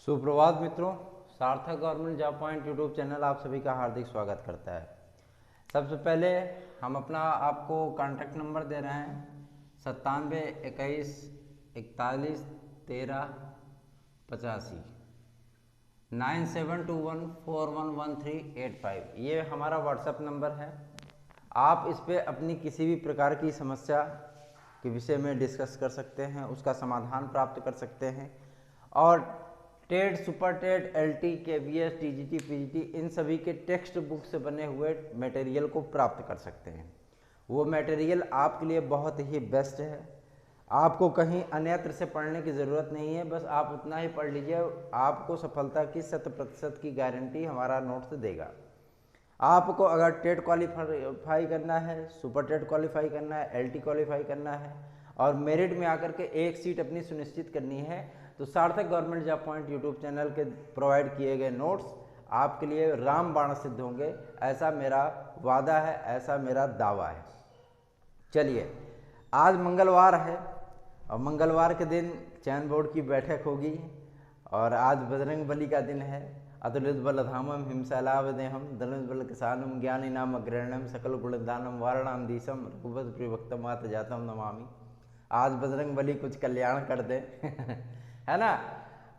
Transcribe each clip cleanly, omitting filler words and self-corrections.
सुप्रभात मित्रों, सार्थक government job point YouTube channel आप सभी का हार्दिक स्वागत करता है। सबसे पहले हम अपना आपको कॉन्टैक्ट नंबर दे रहे हैं 9721411385 9721411385। ये हमारा व्हाट्सएप नंबर है। आप इस पर अपनी किसी भी प्रकार की समस्या के विषय में डिस्कस कर सकते हैं, उसका समाधान प्राप्त कर सकते हैं और TET, super TET, LT, KVS, TGT, PGT इन सभी के टेक्स्ट बुक से बने हुए मटेरियल को प्राप्त कर सकते हैं। वो मटेरियल आपके लिए बहुत ही बेस्ट है। आपको कहीं अन्यत्र से पढ़ने की ज़रूरत नहीं है, बस आप उतना ही पढ़ लीजिए। आपको सफलता की 100% की गारंटी हमारा नोट्स देगा। आपको अगर टेट क्वालिफाई करना है, सुपर टेट क्वालिफाई करना है, एलटी क्वालिफाई करना है और मेरिट में आकर के एक सीट अपनी सुनिश्चित करनी है, तो सार्थक government job point YouTube channel के प्रोवाइड किए गए नोट्स आपके लिए रामबाण सिद्ध होंगे। ऐसा मेरा वादा है, ऐसा मेरा दावा है। चलिए, आज मंगलवार है और मंगलवार के दिन चयन बोर्ड की बैठक होगी और आज बजरंग बली का दिन है। अतुलित बलधामम हिमशैलावदेहम धनुष बल किसानम ज्ञानी नाम अग्रणम सकल गुणदानम वारणाम दीशम रघुपत प्रिभक्तम मात जातम नमामि। आज बजरंग बली कुछ कल्याण कर दे है ना।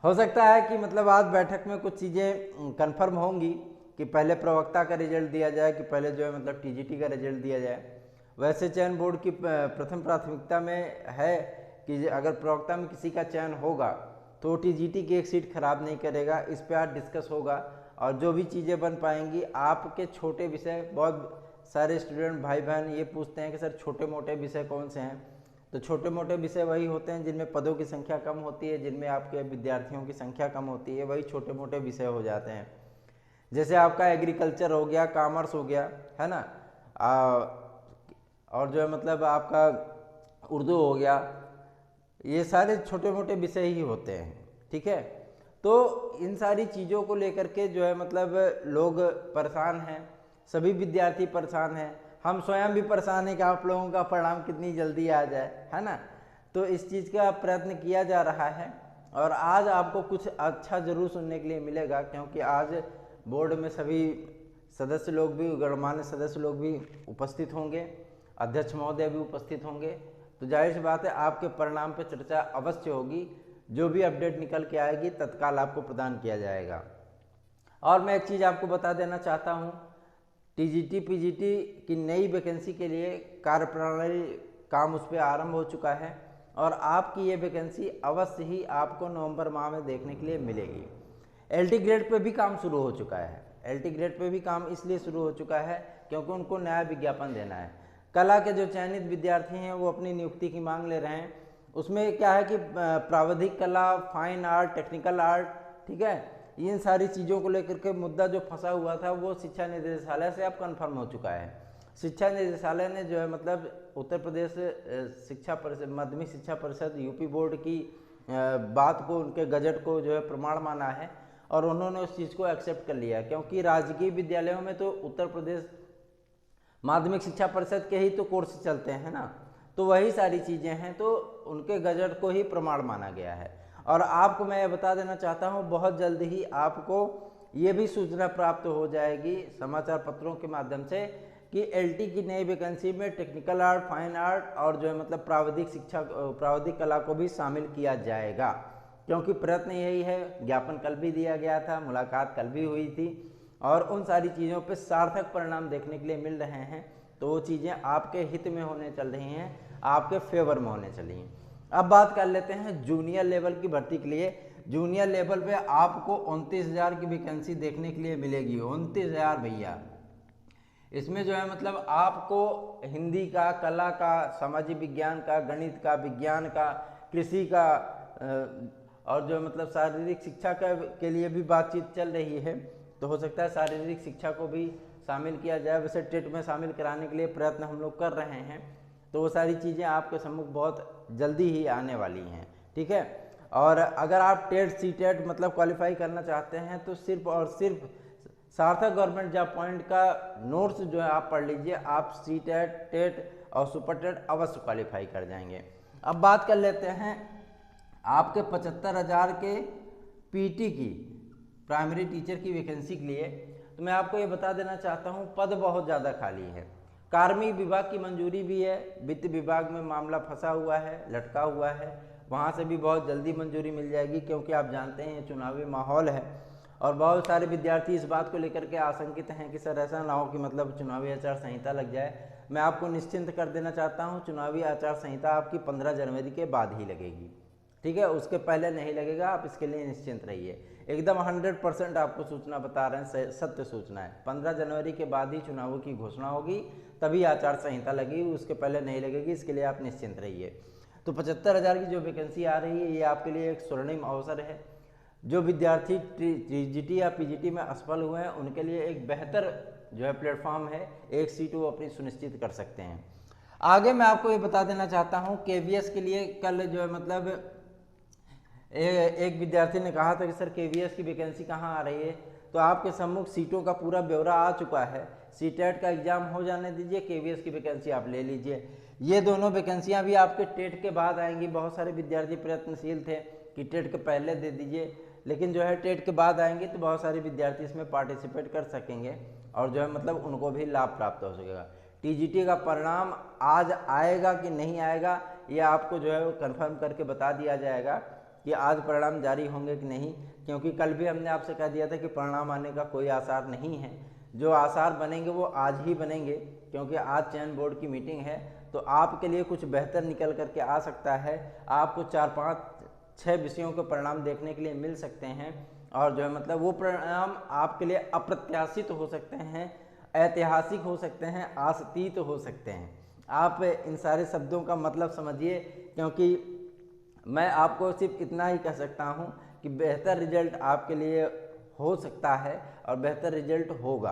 हो सकता है कि मतलब आज बैठक में कुछ चीज़ें कंफर्म होंगी कि पहले प्रवक्ता का रिजल्ट दिया जाए कि पहले जो है मतलब टीजीटी का रिजल्ट दिया जाए। वैसे चयन बोर्ड की प्रथम प्राथमिकता में है कि अगर प्रवक्ता में किसी का चयन होगा तो टीजीटी की एक सीट खराब नहीं करेगा। इस पर आज डिस्कस होगा और जो भी चीज़ें बन पाएंगी आपके छोटे विषय, बहुत सारे स्टूडेंट भाई बहन ये पूछते हैं कि सर छोटे मोटे विषय कौन से हैं, तो छोटे मोटे विषय वही होते हैं जिनमें पदों की संख्या कम होती है, जिनमें आपके विद्यार्थियों की संख्या कम होती है, वही छोटे मोटे विषय हो जाते हैं। जैसे आपका एग्रीकल्चर हो गया, कॉमर्स हो गया, है ना, और जो है मतलब आपका उर्दू हो गया, ये सारे छोटे मोटे विषय ही होते हैं। ठीक है, तो इन सारी चीज़ों को लेकर के जो है मतलब लोग परेशान हैं, सभी विद्यार्थी परेशान हैं, हम स्वयं भी परेशान हैं कि आप लोगों का परिणाम कितनी जल्दी आ जाए, है ना। तो इस चीज़ का प्रयत्न किया जा रहा है और आज आपको कुछ अच्छा जरूर सुनने के लिए मिलेगा, क्योंकि आज बोर्ड में सभी सदस्य लोग भी, गणमान्य सदस्य लोग भी उपस्थित होंगे, अध्यक्ष महोदय भी उपस्थित होंगे। तो जाहिर सी बात है आपके परिणाम पर चर्चा अवश्य होगी। जो भी अपडेट निकल के आएगी तत्काल आपको प्रदान किया जाएगा। और मैं एक चीज़ आपको बता देना चाहता हूँ, टीजीटी पीजीटी की नई वैकेंसी के लिए कार्यप्रणाली काम उस पर आरंभ हो चुका है और आपकी ये वैकेंसी अवश्य ही आपको नवंबर माह में देखने के लिए मिलेगी। एलटी ग्रेड पे भी काम शुरू हो चुका है। एलटी ग्रेड पे भी काम इसलिए शुरू हो चुका है क्योंकि उनको नया विज्ञापन देना है। कला के जो चयनित विद्यार्थी हैं वो अपनी नियुक्ति की मांग ले रहे हैं। उसमें क्या है कि प्राविधिक कला, फाइन आर्ट, टेक्निकल आर्ट, ठीक है, इन सारी चीज़ों को लेकर के मुद्दा जो फंसा हुआ था वो शिक्षा निदेशालय से अब कन्फर्म हो चुका है। शिक्षा निदेशालय ने जो है मतलब उत्तर प्रदेश शिक्षा परिषद, माध्यमिक शिक्षा परिषद, यूपी बोर्ड की बात को, उनके गजट को जो है प्रमाण माना है और उन्होंने उस चीज़ को एक्सेप्ट कर लिया, क्योंकि राजकीय विद्यालयों में तो उत्तर प्रदेश माध्यमिक शिक्षा परिषद के ही तो कोर्स चलते हैं ना, तो वही सारी चीज़ें हैं, तो उनके गजट को ही प्रमाण माना गया है। और आपको मैं बता देना चाहता हूँ बहुत जल्द ही आपको ये भी सूचना प्राप्त हो जाएगी समाचार पत्रों के माध्यम से कि एलटी की नई वैकेंसी में टेक्निकल आर्ट, फाइन आर्ट और जो है मतलब प्राविधिक शिक्षा, प्राविधिक कला को भी शामिल किया जाएगा, क्योंकि प्रयत्न यही है। ज्ञापन कल भी दिया गया था, मुलाकात कल भी हुई थी और उन सारी चीज़ों पर सार्थक परिणाम देखने के लिए मिल रहे हैं। तो वो चीज़ें आपके हित में होने चल रही हैं, आपके फेवर में होने चली हैं। अब बात कर लेते हैं जूनियर लेवल की भर्ती के लिए। जूनियर लेवल पे आपको 29,000 की वैकेंसी देखने के लिए मिलेगी। 29,000 भैया। इसमें जो है मतलब आपको हिंदी का, कला का, सामाजिक विज्ञान का, गणित का, विज्ञान का, कृषि का और जो मतलब शारीरिक शिक्षा के लिए भी बातचीत चल रही है। तो हो सकता है शारीरिक शिक्षा को भी शामिल किया जाए। वैसे टेट में शामिल कराने के लिए प्रयत्न हम लोग कर रहे हैं, तो वो सारी चीज़ें आपके सम्मुख बहुत जल्दी ही आने वाली हैं। ठीक है, और अगर आप टेट सी टेट मतलब क्वालिफाई करना चाहते हैं तो सिर्फ और सिर्फ सार्थक गवर्नमेंट जॉब पॉइंट का नोट्स जो है आप पढ़ लीजिए, आप सी टेट, टेट और सुपर टेट अवश्य क्वालिफाई कर जाएंगे। अब बात कर लेते हैं आपके 75,000 के पीटी की, प्राइमरी टीचर की वैकेंसी के लिए, तो मैं आपको ये बता देना चाहता हूँ पद बहुत ज़्यादा खाली है। कार्मिक विभाग की मंजूरी भी है, वित्त विभाग में मामला फंसा हुआ है, लटका हुआ है, वहाँ से भी बहुत जल्दी मंजूरी मिल जाएगी, क्योंकि आप जानते हैं चुनावी माहौल है और बहुत सारे विद्यार्थी इस बात को लेकर के आशंकित हैं कि सर ऐसा ना हो कि मतलब चुनावी आचार संहिता लग जाए। मैं आपको निश्चिंत कर देना चाहता हूँ, चुनावी आचार संहिता आपकी 15 जनवरी के बाद ही लगेगी, ठीक है, उसके पहले नहीं लगेगा, आप इसके लिए निश्चिंत रहिए। एकदम 100% आपको सूचना बता रहे हैं, सत्य सूचना है। 15 जनवरी के बाद ही चुनावों की घोषणा होगी, तभी आचार संहिता लगेगी, उसके पहले नहीं लगेगी, इसके लिए आप निश्चिंत रहिए। तो 75,000 की जो वैकेंसी आ रही है, ये आपके लिए एक स्वर्णिम अवसर है। जो विद्यार्थी टीजीटी या पीजीटी में असफल हुए हैं, उनके लिए एक बेहतर जो है प्लेटफॉर्म है, एक सीट वो अपनी सुनिश्चित कर सकते हैं। आगे मैं आपको ये बता देना चाहता हूँ, केवीएस के लिए कल जो है मतलब एक विद्यार्थी ने कहा था कि सर केवीएस की वैकेंसी कहाँ आ रही है, तो आपके सम्मुख सीटों का पूरा ब्यौरा आ चुका है। सीटेट का एग्जाम हो जाने दीजिए, केवीएस की वैकेंसी आप ले लीजिए। ये दोनों वैकेंसियां भी आपके टेट के बाद आएंगी। बहुत सारे विद्यार्थी प्रयत्नशील थे कि टेट के पहले दे दीजिए, लेकिन जो है टेट के बाद आएंगे तो बहुत सारे विद्यार्थी इसमें पार्टिसिपेट कर सकेंगे और जो है मतलब उनको भी लाभ प्राप्त हो सकेगा। टीजीटी का परिणाम आज आएगा कि नहीं आएगा, ये आपको जो है कन्फर्म करके बता दिया जाएगा कि आज परिणाम जारी होंगे कि नहीं, क्योंकि कल भी हमने आपसे कह दिया था कि परिणाम आने का कोई आसार नहीं है। जो आसार बनेंगे वो आज ही बनेंगे, क्योंकि आज चयन बोर्ड की मीटिंग है, तो आपके लिए कुछ बेहतर निकल करके आ सकता है। आपको 4, 5, 6 विषयों के परिणाम देखने के लिए मिल सकते हैं और जो है मतलब वो परिणाम आपके लिए अप्रत्याशित हो सकते हैं, ऐतिहासिक हो सकते हैं, आशातीत हो सकते हैं। आप इन सारे शब्दों का मतलब समझिए, क्योंकि मैं आपको सिर्फ इतना ही कह सकता हूँ कि बेहतर रिजल्ट आपके लिए हो सकता है और बेहतर रिजल्ट होगा।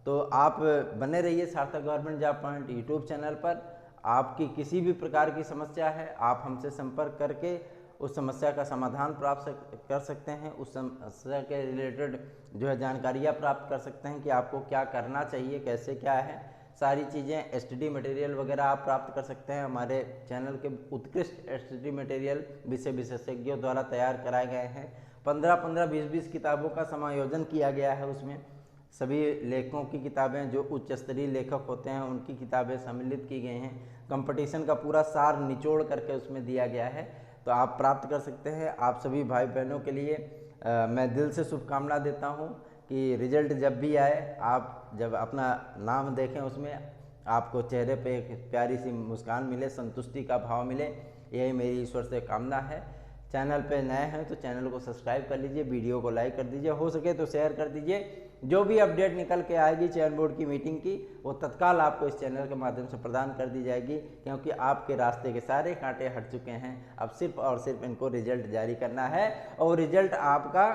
तो आप बने रहिए सार्थक government job point YouTube channel पर। आपकी किसी भी प्रकार की समस्या है, आप हमसे संपर्क करके उस समस्या का समाधान प्राप्त कर सकते हैं। उस समस्या के रिलेटेड जो है जानकारियाँ प्राप्त कर सकते हैं कि आपको क्या करना चाहिए, कैसे क्या है, सारी चीज़ें। एसटीडी मटेरियल वगैरह आप प्राप्त कर सकते हैं। हमारे चैनल के उत्कृष्ट एसटीडी मटेरियल विषय विशेषज्ञों द्वारा तैयार कराए गए हैं। 15-15, 20-20 किताबों का समायोजन किया गया है। उसमें सभी लेखकों की किताबें, जो उच्च स्तरीय लेखक होते हैं उनकी किताबें सम्मिलित की गई हैं। कंपटीशन का पूरा सार निचोड़ करके उसमें दिया गया है, तो आप प्राप्त कर सकते हैं। आप सभी भाई बहनों के लिए मैं दिल से शुभकामना देता हूं कि रिजल्ट जब भी आए, आप जब अपना नाम देखें उसमें आपको चेहरे पे एक प्यारी सी मुस्कान मिले, संतुष्टि का भाव मिले, यही मेरी ईश्वर से कामना है। चैनल पे नए हैं तो चैनल को सब्सक्राइब कर लीजिए, वीडियो को लाइक कर दीजिए, हो सके तो शेयर कर दीजिए। जो भी अपडेट निकल के आएगी चयन बोर्ड की मीटिंग की, वो तत्काल आपको इस चैनल के माध्यम से प्रदान कर दी जाएगी, क्योंकि आपके रास्ते के सारे कांटे हट चुके हैं। अब सिर्फ और सिर्फ इनको रिजल्ट जारी करना है और रिजल्ट आपका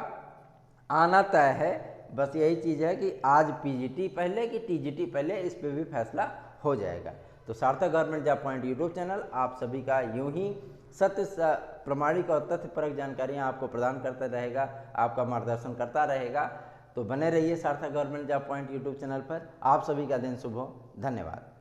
आना तय है। बस यही चीज़ है कि आज पीजीटी पहले कि टीजीटी पहले, इस पर भी फैसला हो जाएगा। तो सार्थक government job point YouTube channel आप सभी का यूं ही सत्य, प्रमाणिक और तथ्यपरक जानकारियां आपको प्रदान करता रहेगा, आपका मार्गदर्शन करता रहेगा। तो बने रहिए सार्थक government job point YouTube channel पर। आप सभी का दिन शुभ हो। धन्यवाद।